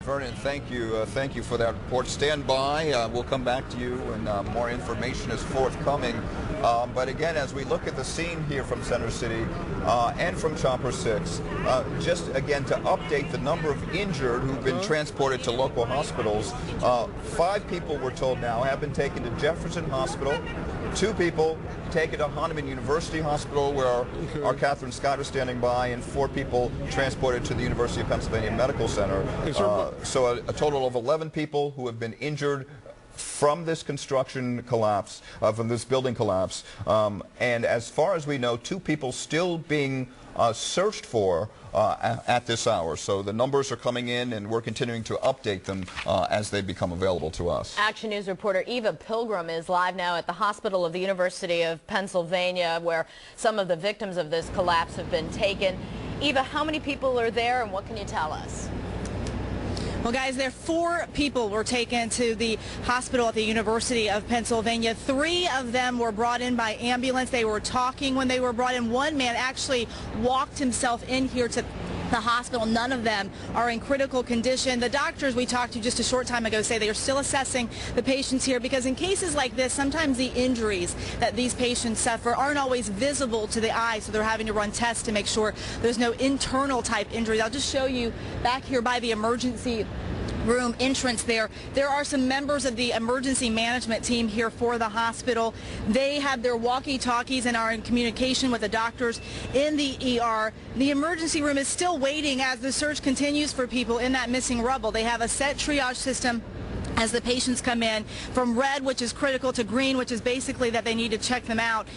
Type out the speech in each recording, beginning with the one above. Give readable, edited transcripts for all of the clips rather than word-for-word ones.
Vernon, thank you. Thank you for that report. Stand by. We'll come back to you, and more information is forthcoming. But again, as we look at the scene here from Center City and from Chopper 6, just again to update the number of injured who've been transported to local hospitals. 5 people, we're told now, have been taken to Jefferson Hospital. 2 people taken to Hahnemann University Hospital, where our Catherine Scott is standing by, and 4 people transported to the University of Pennsylvania Medical Center. So a total of 11 people who have been injured from this construction collapse, from this building collapse. And as far as we know, 2 people still being searched for at this hour. So the numbers are coming in, and we're continuing to update them as they become available to us. Action News reporter Eva Pilgrim is live now at the hospital of the University of Pennsylvania, where some of the victims of this collapse have been taken. Eva, how many people are there, and what can you tell us? Well, guys, 4 people were taken to the hospital at the University of Pennsylvania. 3 of them were brought in by ambulance. They were talking when they were brought in. One man actually walked himself in here to the hospital. None of them are in critical condition. The doctors we talked to just a short time ago say they are still assessing the patients here, because in cases like this, sometimes the injuries that these patients suffer aren't always visible to the eye, so they're having to run tests to make sure there's no internal type injuries. I'll just show you back here by the emergency room entrance there. There are some members of the emergency management team here for the hospital. They have their walkie-talkies and are in communication with the doctors in the ER. The emergency room is still waiting as the search continues for people in that missing rubble. They have a set triage system as the patients come in, from red, which is critical, to green, which is basically that they need to check them out.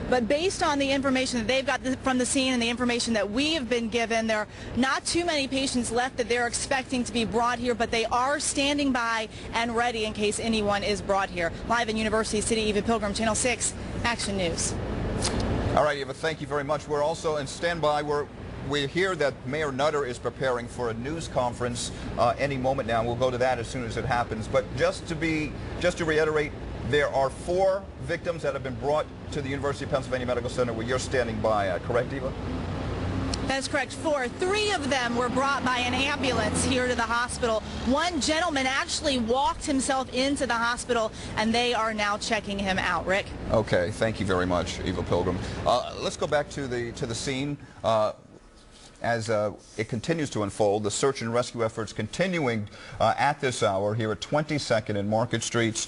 But based on the information that they've got from the scene and the information that we have been given, there are not too many patients left that they're expecting to be brought here, but they are standing by and ready in case anyone is brought here. Live in University City, Eva Pilgrim, Channel 6, Action News. All right, Eva, thank you very much. We're also in standby. We hear that Mayor Nutter is preparing for a news conference any moment now. We'll go to that as soon as it happens. But just to reiterate, there are 4 victims that have been brought to the University of Pennsylvania Medical Center where you're standing by. Correct, Eva? That's correct. 4. 3 of them were brought by an ambulance here to the hospital. One gentleman actually walked himself into the hospital, and they are now checking him out. Rick? Okay, thank you very much, Eva Pilgrim. Let's go back to the scene. As it continues to unfold, the search and rescue efforts continuing at this hour here at 22nd and Market Streets.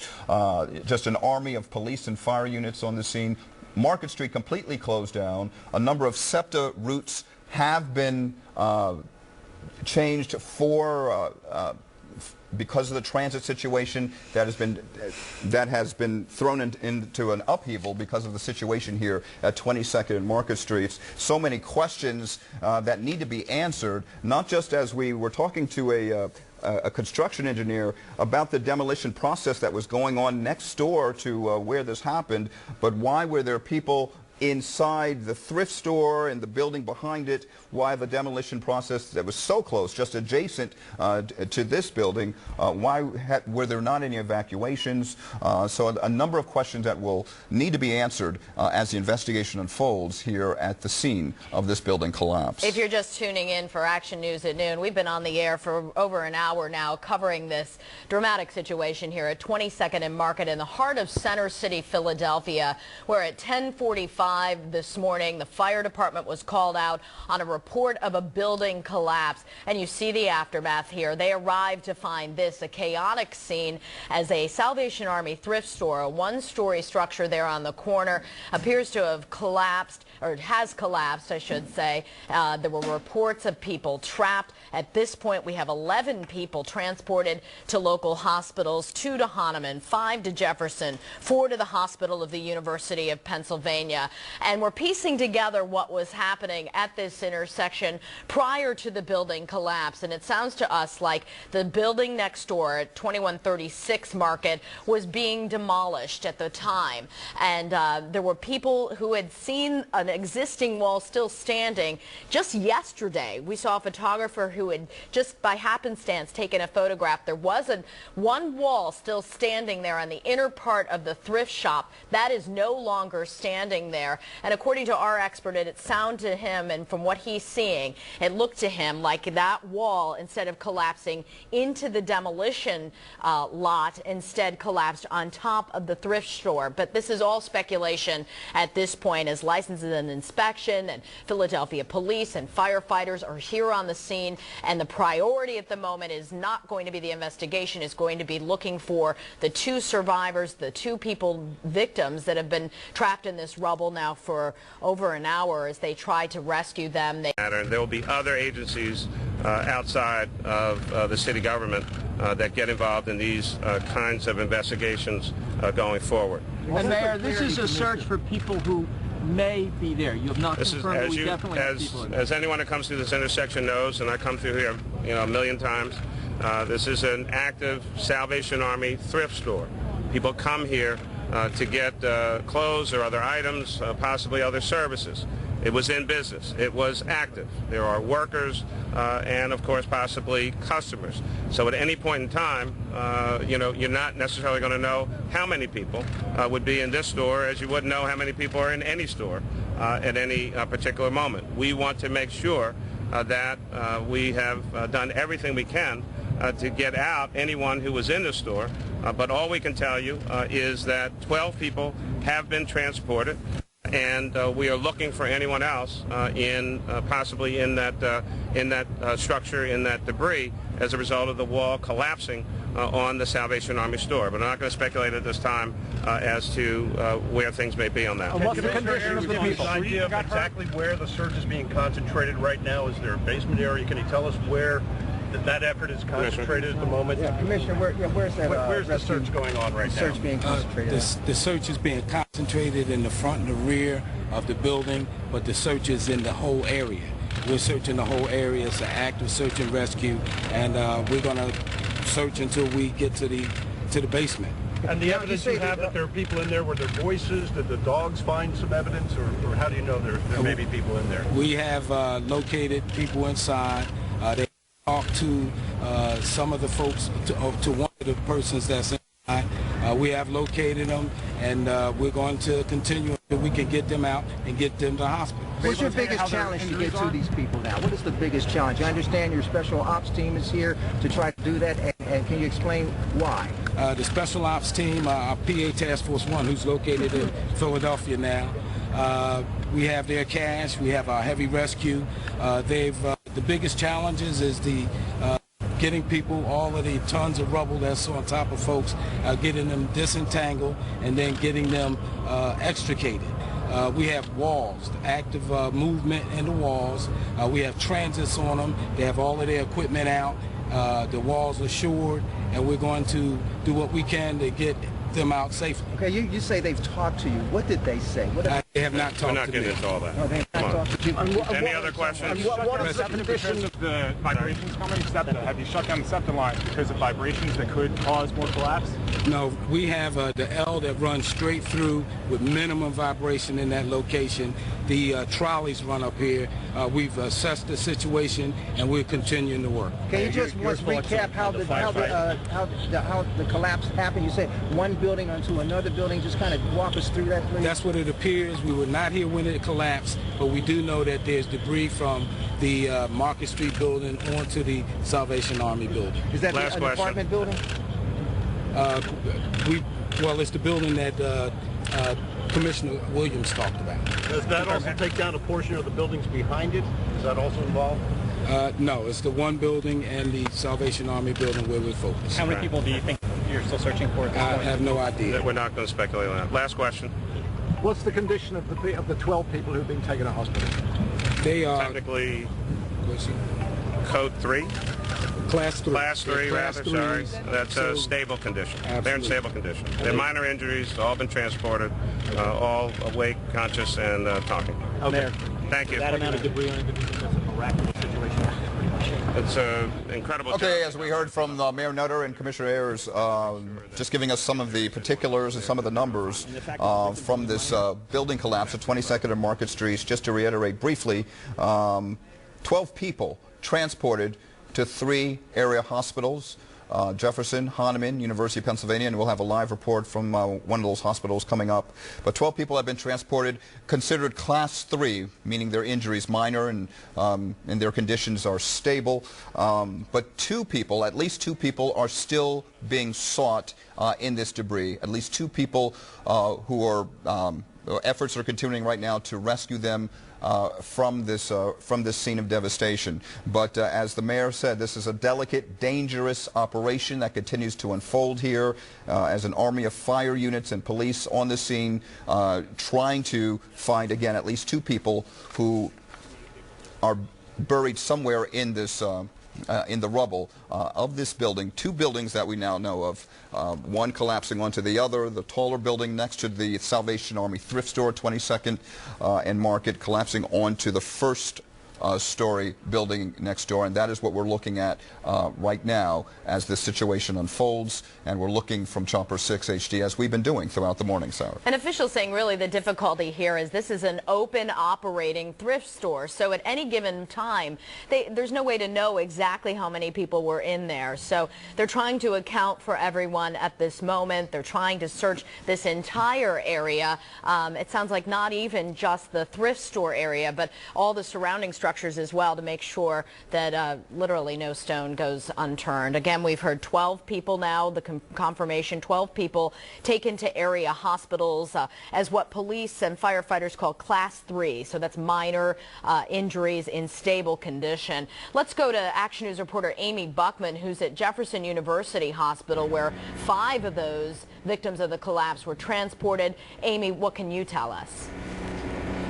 Just an army of police and fire units on the scene. Market Street completely closed down. A number of SEPTA routes have been changed because of the transit situation that has been thrown into an upheaval because of the situation here at 22nd and Market Streets. So many questions that need to be answered, not just as we were talking to a construction engineer about the demolition process that was going on next door to where this happened, but why were there people inside the thrift store and the building behind it, why the demolition process that was so close, just adjacent to this building, why were there not any evacuations? So a number of questions that will need to be answered as the investigation unfolds here at the scene of this building collapse. If you're just tuning in for Action News at noon, we've been on the air for over an hour now covering this dramatic situation here at 22nd and Market in the heart of Center City, Philadelphia, where at 10:45 this morning, the fire department was called out on a report of a building collapse. And you see the aftermath here. They arrived to find this, a chaotic scene, as a Salvation Army thrift store, a 1-story structure there on the corner, appears to have collapsed, or it has collapsed, I should say. There were reports of people trapped. At this point, we have 11 people transported to local hospitals, 2 to Hahnemann, 5 to Jefferson, 4 to the Hospital of the University of Pennsylvania. And we're piecing together what was happening at this intersection prior to the building collapse. And it sounds to us like the building next door at 2136 Market was being demolished at the time. And there were people who had seen an existing wall still standing. Just yesterday, we saw a photographer who had just by happenstance taken a photograph. There was one wall still standing there on the inner part of the thrift shop. That is no longer standing there. there. And according to our expert, it sounded to him, and from what he's seeing, it looked to him like that wall, instead of collapsing into the demolition lot, instead collapsed on top of the thrift store. But this is all speculation at this point, as licenses and inspection and Philadelphia police and firefighters are here on the scene, and the priority at the moment is not going to be the investigation. It's going to be looking for the two survivors, the two victims that have been trapped in this rubble now for over an hour as they try to rescue them. There will be other agencies outside of the city government that get involved in these kinds of investigations going forward. And Mayor, this is a search for people who may be there. You have not confirmed we definitely have people in there. As anyone who comes through this intersection knows, and I come through here, a million times, this is an active Salvation Army thrift store. People come here to get clothes or other items, possibly other services. It was in business. It was active. There are workers and, of course, possibly customers. So at any point in time, you're not necessarily going to know how many people would be in this store, as you wouldn't know how many people are in any store at any particular moment. We want to make sure that we have done everything we can to get out anyone who was in the store. But all we can tell you is that 12 people have been transported, and we are looking for anyone else possibly in that structure, in that debris, as a result of the wall collapsing on the Salvation Army store. But I'm not going to speculate at this time as to where things may be on that. What's the condition of the people? An idea of exactly where the search is being concentrated right now? Is there a basement area? Can you tell us where that effort is concentrated at the moment? Yeah, Commissioner, where's that? Where's the search going on right now? Search being concentrated. The search is being concentrated in the front and the rear of the building, but the search is in the whole area. We're searching the whole area. It's an active search and rescue, and we're going to search until we get to the basement. And the evidence you have that there are people in there, were there voices? Did the dogs find some evidence, or how do you know there may be people in there? We have located people inside. They talked to some of the folks, to one of the persons that's inside. We have located them, and we're going to continue until we can get them out and get them to the hospital. What's your biggest challenge to get to these people now? What is the biggest challenge? I understand your special ops team is here to try to do that, and can you explain why? The special ops team, our PA Task Force 1, who's located in Philadelphia now, we have their cash, we have our heavy rescue. The biggest challenges is the getting people, all of the tons of rubble that's on top of folks, getting them disentangled and then getting them extricated. We have walls, active movement in the walls. We have transits on them. They have all of their equipment out. The walls are shored, and we're going to do what we can to get them out safely. Okay, you say they've talked to you. What did they say? They have not talked to me. We're not getting into all that. No, they have not talked to you. Any other questions? What is the condition of the vibrations coming? Have you shut down the septic line because of vibrations that could cause more collapse? No, we have the L that runs straight through with minimum vibration in that location. The trolleys run up here. We've assessed the situation, and we're continuing to work. Can you just once recap how the collapse happened? You said one building onto another building. Just kind of walk us through that, please. That's what it appears. We were not here when it collapsed, but we do know that there's debris from the Market Street building onto the Salvation Army building. Is that an apartment building? Well, it's the building that Commissioner Williams talked about. Does that also take down a portion of the buildings behind it? Is that also involved? No, it's the one building and the Salvation Army building where we're focused. How many people do you think you're still searching for at this point? I have no idea. We're not going to speculate on that. Last question. What's the condition of the 12 people who've been taken to hospital? They are Technically, code 3? Class 3. Class 3, Class rather, sorry. 3s. That's a So, stable condition. absolutely. They're in stable condition. They're minor injuries, all been transported, all awake, conscious, and talking. Okay. Thank you. That amount of debris on it's a miraculous situation. It's an incredible Okay, job. as we heard from Mayor Nutter and Commissioner Ayers, just giving us some of the particulars and some of the numbers from this building collapse at 22nd and Market Streets. Just to reiterate briefly, 12 people transported to 3 area hospitals. Jefferson, Hahnemann, University of Pennsylvania, and we'll have a live report from one of those hospitals coming up. But 12 people have been transported, considered Class 3, meaning their injuries minor and their conditions are stable. But at least two people are still being sought in this debris. At least two people who are efforts are continuing right now to rescue them from this scene of devastation. But as the mayor said, this is a delicate, dangerous operation that continues to unfold here as an army of fire units and police on the scene trying to find, again, at least two people who are buried somewhere in this in the rubble of this building. Two buildings that we now know of, one collapsing onto the other, the taller building next to the Salvation Army thrift store, 22nd and Market, collapsing onto the first story building next door, and that is what we're looking at right now as this situation unfolds, and we're looking from Chopper 6 HD as we've been doing throughout the morning, Sarah. An official saying really the difficulty here is this is an open operating thrift store, so at any given time there's no way to know exactly how many people were in there, so they're trying to account for everyone at this moment. They're trying to search this entire area. It sounds like not even just the thrift store area, but all the surrounding structures as well, to make sure that literally no stone goes unturned. Again, we've heard 12 people now, the confirmation, 12 people taken to area hospitals as what police and firefighters call Class 3. So that's minor injuries in stable condition. Let's go to Action News reporter Amy Buckman, who's at Jefferson University Hospital, where 5 of those victims of the collapse were transported. Amy, what can you tell us?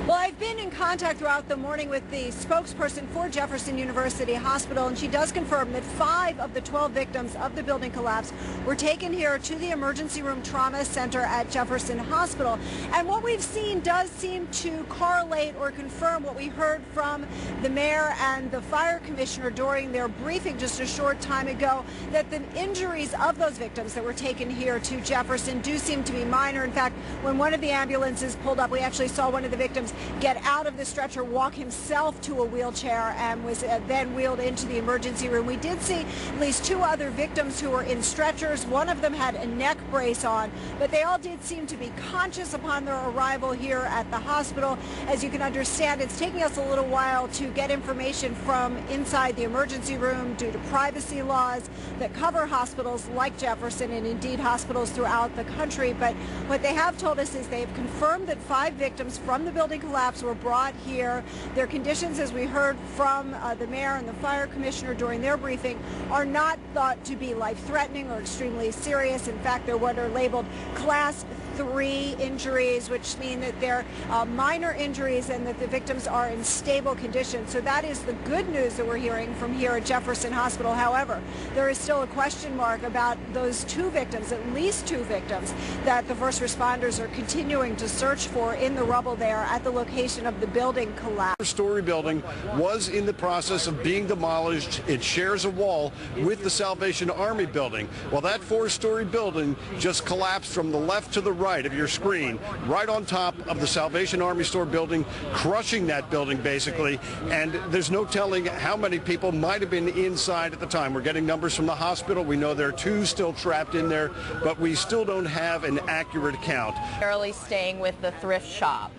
Well, I've been in contact throughout the morning with the spokesperson for Jefferson University Hospital, and she does confirm that 5 of the 12 victims of the building collapse were taken here to the emergency room trauma center at Jefferson Hospital. And what we've seen does seem to correlate or confirm what we heard from the mayor and the fire commissioner during their briefing just a short time ago, that the injuries of those victims that were taken here to Jefferson do seem to be minor. In fact, when one of the ambulances pulled up, we actually saw one of the victims get out of the stretcher, walk himself to a wheelchair, and was then wheeled into the emergency room. We did see at least 2 other victims who were in stretchers. One of them had a neck brace on, but they all did seem to be conscious upon their arrival here at the hospital. As you can understand, it's taking us a little while to get information from inside the emergency room due to privacy laws that cover hospitals like Jefferson and indeed hospitals throughout the country. But what they have told us is they've confirmed that 5 victims from the building collapse were brought here. Their conditions, as we heard from the mayor and the fire commissioner during their briefing, are not thought to be life-threatening or extremely serious. In fact, they're what are labeled Class 3 injuries, which mean that they're minor injuries and that the victims are in stable condition. So that is the good news that we're hearing from here at Jefferson Hospital. However, there is still a question mark about those 2 victims, at least 2 victims, that the first responders are continuing to search for in the rubble there at the location of the building collapse. The story building was in the process of being demolished. It shares a wall with the Salvation Army building. Well, that 4-story building just collapsed from the left to the right of your screen, right on top of the Salvation Army store building, crushing that building basically, and there's no telling how many people might have been inside at the time. We're getting numbers from the hospital. We know there are 2 still trapped in there, but we still don't have an accurate count. Barely staying with the thrift shop.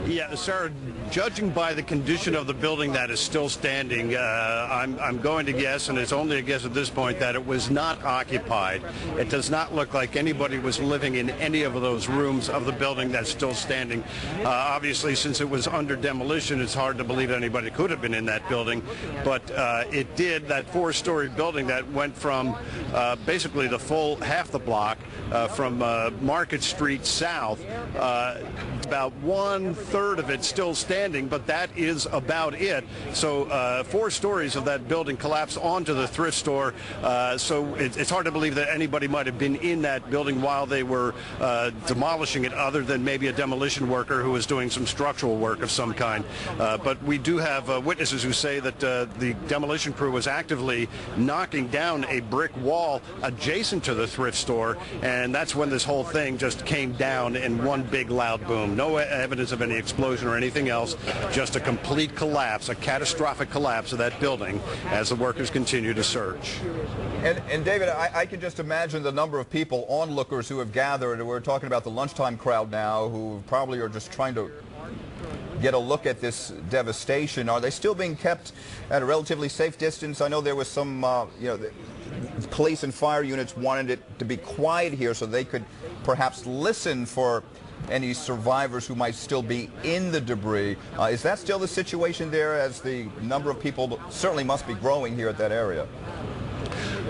Yeah, Sarah, judging by the condition of the building that is still standing, I'm going to guess, and it's only a guess at this point, that it was not occupied. It does not look like anybody was living in any of those rooms of the building that's still standing. Obviously, since it was under demolition, it's hard to believe anybody could have been in that building, but it did, that 4-story building that went from basically the full half the block from Market Street south, about 1/3 of it still standing, but that is about it. So 4 stories of that building collapsed onto the thrift store, so it's hard to believe that anybody might have been in that building while they were demolishing it, other than maybe a demolition worker who was doing some structural work of some kind. But we do have witnesses who say that the demolition crew was actively knocking down a brick wall adjacent to the thrift store, and that's when this whole thing just came down in one big loud boom. No evidence of any explosion or anything else. else, just a complete collapse, a catastrophic collapse of that building as the workers continue to search. And David, I can just imagine the number of people, onlookers, who have gathered. We're talking about the lunchtime crowd now, who probably are just trying to get a look at this devastation. Are they still being kept at a relatively safe distance? I know there was some, the police and fire units wanted it to be quiet here so they could perhaps listen for any survivors who might still be in the debris. Is that still the situation there, as the number of people certainly must be growing here at that area?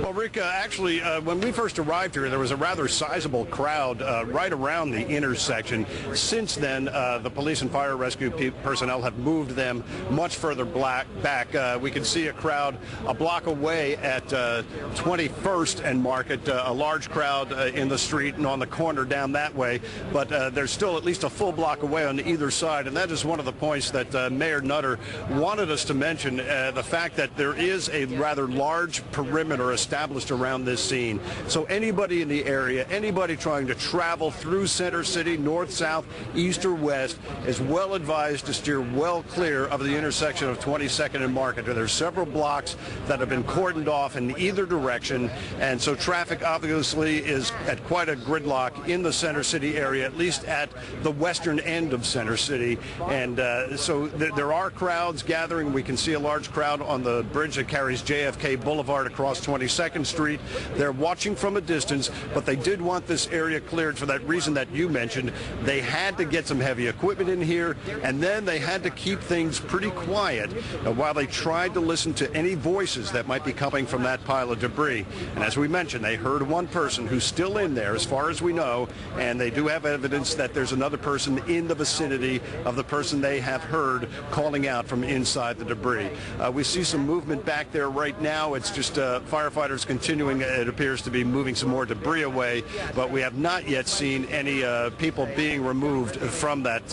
Well, Rick, actually, when we first arrived here, there was a rather sizable crowd right around the intersection. Since then, the police and fire rescue personnel have moved them much further back. We can see a crowd a block away at 21st and Market, a large crowd in the street and on the corner down that way. But there's still at least a full block away on either side, and that is one of the points that Mayor Nutter wanted us to mention, the fact that there is a rather large perimeter established around this scene. So anybody in the area, anybody trying to travel through Center City, north, south, east, or west, is well advised to steer well clear of the intersection of 22nd and Market. There's several blocks that have been cordoned off in either direction, and so traffic obviously is at quite a gridlock in the Center City area, at least at the western end of Center City. And so there are crowds gathering. We can see a large crowd on the bridge that carries JFK Boulevard across 22nd Street. They're watching from a distance, but they did want this area cleared for that reason that you mentioned. They had to get some heavy equipment in here, and then they had to keep things pretty quiet while they tried to listen to any voices that might be coming from that pile of debris. And as we mentioned, they heard one person who's still in there, as far as we know, and they do have evidence that there's another person in the vicinity of the person they have heard calling out from inside the debris. We see some movement back there right now. It's just firefighters continuing, it appears, to be moving some more debris away, but we have not yet seen any people being removed from that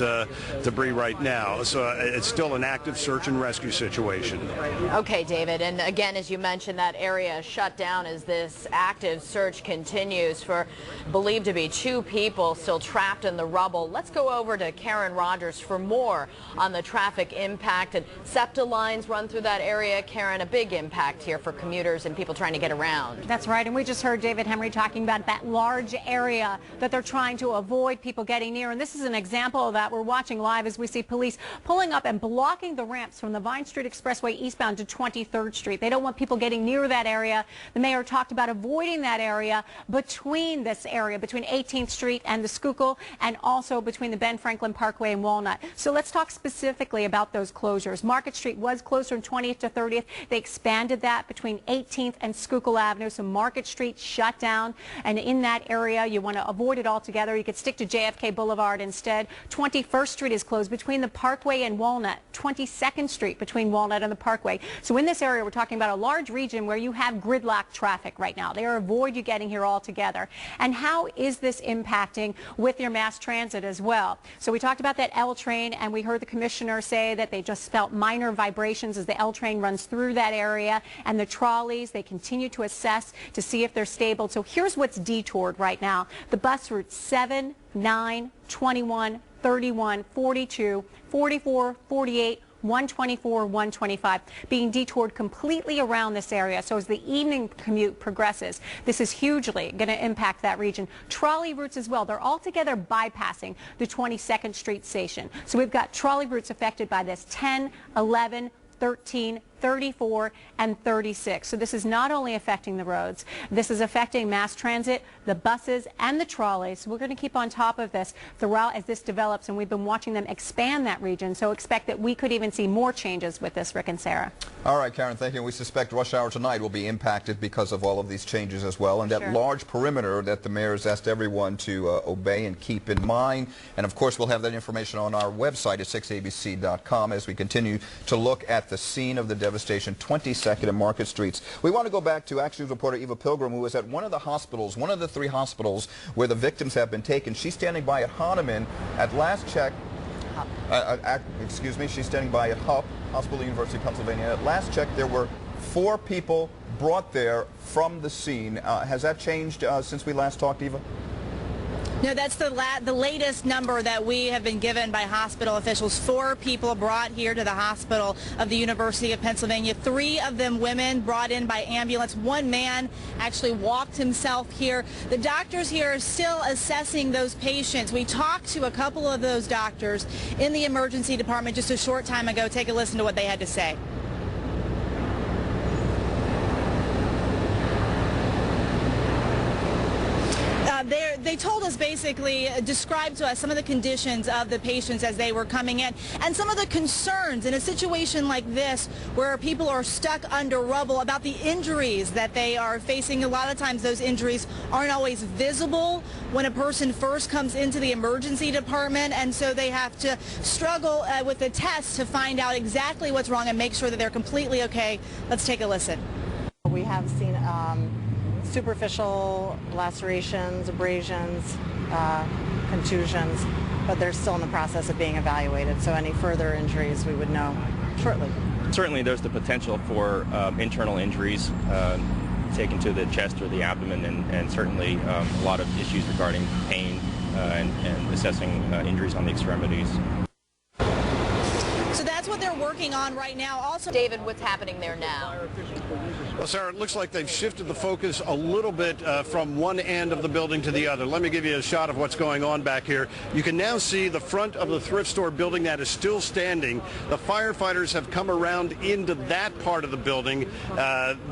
debris right now. So it's still an active search and rescue situation. Okay, David, and again, as you mentioned, that area is shut down as this active search continues for believed to be 2 people still trapped in the rubble. Let's go over to Karen Rogers for more on the traffic impact. And SEPTA lines run through that area. Karen, a big impact here for commuters and people trying to get around. That's right, and we just heard David Henry talking about that large area that they're trying to avoid people getting near, and this is an example of that. We're watching live as we see police pulling up and blocking the ramps from the Vine Street Expressway eastbound to 23rd Street. They don't want people getting near that area. The mayor talked about avoiding that area between 18th Street and the Schuylkill, and also between the Ben Franklin Parkway and Walnut. So let's talk specifically about those closures. Market Street was closed from 20th to 30th. They expanded that between 18th and Schuylkill Avenue, so Market Street shut down, and in that area you want to avoid it altogether. You could stick to JFK Boulevard instead. 21st Street is closed between the Parkway and Walnut. 22nd Street between Walnut and the Parkway. So in this area we're talking about a large region where you have gridlock traffic right now. They avoid you getting here altogether. And how is this impacting with your mass transit as well? So we talked about that L train, and we heard the commissioner say that they just felt minor vibrations as the L train runs through that area, and the trolleys, they continue to assess to see if they're stable. So here's what's detoured right now. The bus routes 7, 9, 21, 31, 42, 44, 48, 124, 125 being detoured completely around this area. So as the evening commute progresses, this is hugely going to impact that region. Trolley routes as well, they're altogether bypassing the 22nd Street station. So we've got trolley routes affected by this: 10, 11, 13, 34, and 36. So this is not only affecting the roads, this is affecting mass transit, the buses, and the trolleys. So we're going to keep on top of this throughout as this develops, and we've been watching them expand that region. So expect that we could even see more changes with this, Rick and Sarah. All right, Karen, thank you. We suspect rush hour tonight will be impacted because of all of these changes as well, and that large perimeter that the mayor has asked everyone to obey and keep in mind. And of course, we'll have that information on our website at 6abc.com as we continue to look at the scene of the devastation, 22nd and Market Streets. We want to go back to Action News reporter Eva Pilgrim, who was at one of the hospitals, one of the 3 hospitals where the victims have been taken. She's standing by at Hahnemann. At last check, she's standing by at HUP, Hospital University of Pennsylvania. At last check, there were 4 people brought there from the scene. Has that changed since we last talked, Eva? No, that's the latest number that we have been given by hospital officials. 4 people brought here to the hospital of the University of Pennsylvania. 3 of them women brought in by ambulance. 1 man actually walked himself here. The doctors here are still assessing those patients. We talked to a couple of those doctors in the emergency department just a short time ago. Take a listen to what they had to say. They told us, basically, described to us some of the conditions of the patients as they were coming in and some of the concerns in a situation like this where people are stuck under rubble about the injuries that they are facing. A lot of times those injuries aren't always visible when a person first comes into the emergency department, and so they have to struggle with the test to find out exactly what's wrong and make sure that they're completely okay. Let's take a listen. We have seen superficial lacerations, abrasions, contusions, but they're still in the process of being evaluated. So any further injuries we would know shortly. Certainly there's the potential for internal injuries taken to the chest or the abdomen, and certainly a lot of issues regarding pain and assessing injuries on the extremities. So that's what they're working on right now. Also, David, what's happening there now? Well, Sarah, it looks like they've shifted the focus a little bit from one end of the building to the other. Let me give you a shot of what's going on back here. You can now see the front of the thrift store building that is still standing. The firefighters have come around into that part of the building.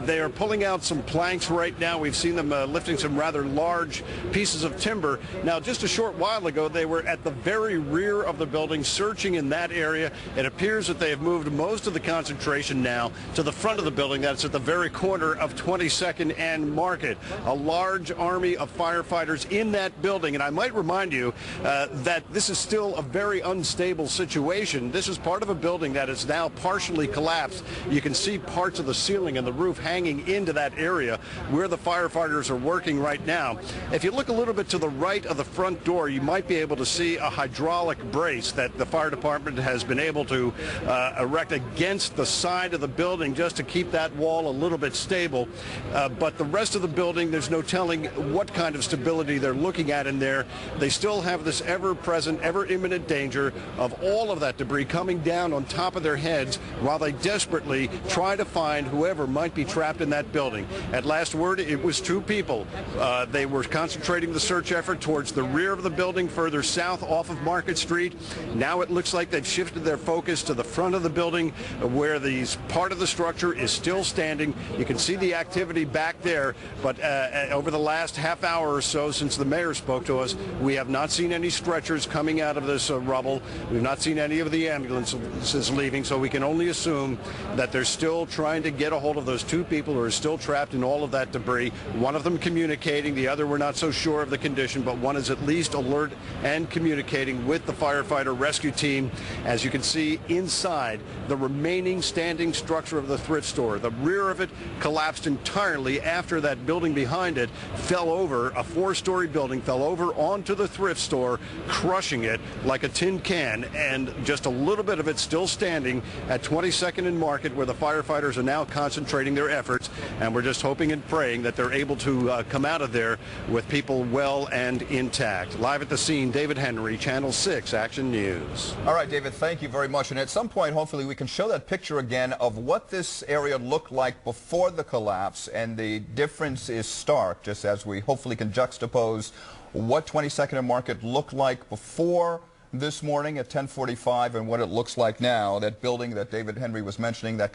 They are pulling out some planks right now. We've seen them lifting some rather large pieces of timber. Now, just a short while ago, they were at the very rear of the building searching in that area. It appears that they have moved most of the concentration now to the front of the building. That's at the very corner of 22nd and Market. A large army of firefighters in that building. And I might remind you that this is still a very unstable situation. This is part of a building that is now partially collapsed. You can see parts of the ceiling and the roof hanging into that area where the firefighters are working right now. If you look a little bit to the right of the front door, you might be able to see a hydraulic brace that the fire department has been able to erect against the side of the building just to keep that wall a little bit stable. But the rest of the building, there's no telling what kind of stability they're looking at in there. They still have this ever-present, ever-imminent danger of all of that debris coming down on top of their heads while they desperately try to find whoever might be trapped in that building. At last word, it was 2 people. They were concentrating the search effort towards the rear of the building, further south off of Market Street. Now it looks like they've shifted their focus to the front of the building where part of the structure is still standing. You can see the activity back there, but over the last half hour or so since the mayor spoke to us, we have not seen any stretchers coming out of this rubble. We've not seen any of the ambulances leaving, so we can only assume that they're still trying to get a hold of those 2 people who are still trapped in all of that debris. One of them communicating, the other we're not so sure of the condition, but one is at least alert and communicating with the firefighter rescue team. As you can see inside the remaining standing structure of the thrift store, the rear of it collapsed entirely after that building behind it fell over. A 4-story building fell over onto the thrift store, crushing it like a tin can, and just a little bit of it still standing at 22nd and Market, where the firefighters are now concentrating their efforts, and we're just hoping and praying that they're able to come out of there with people well and intact. Live at the scene, David Henry, Channel 6 Action News. All right, David, thank you very much. And at some point, hopefully, we can show that picture again of what this area looked like before the collapse, and the difference is stark, just as we hopefully can juxtapose what 22nd and Market looked like before this morning at 10:45 and what it looks like now. That building that David Henry was mentioning, that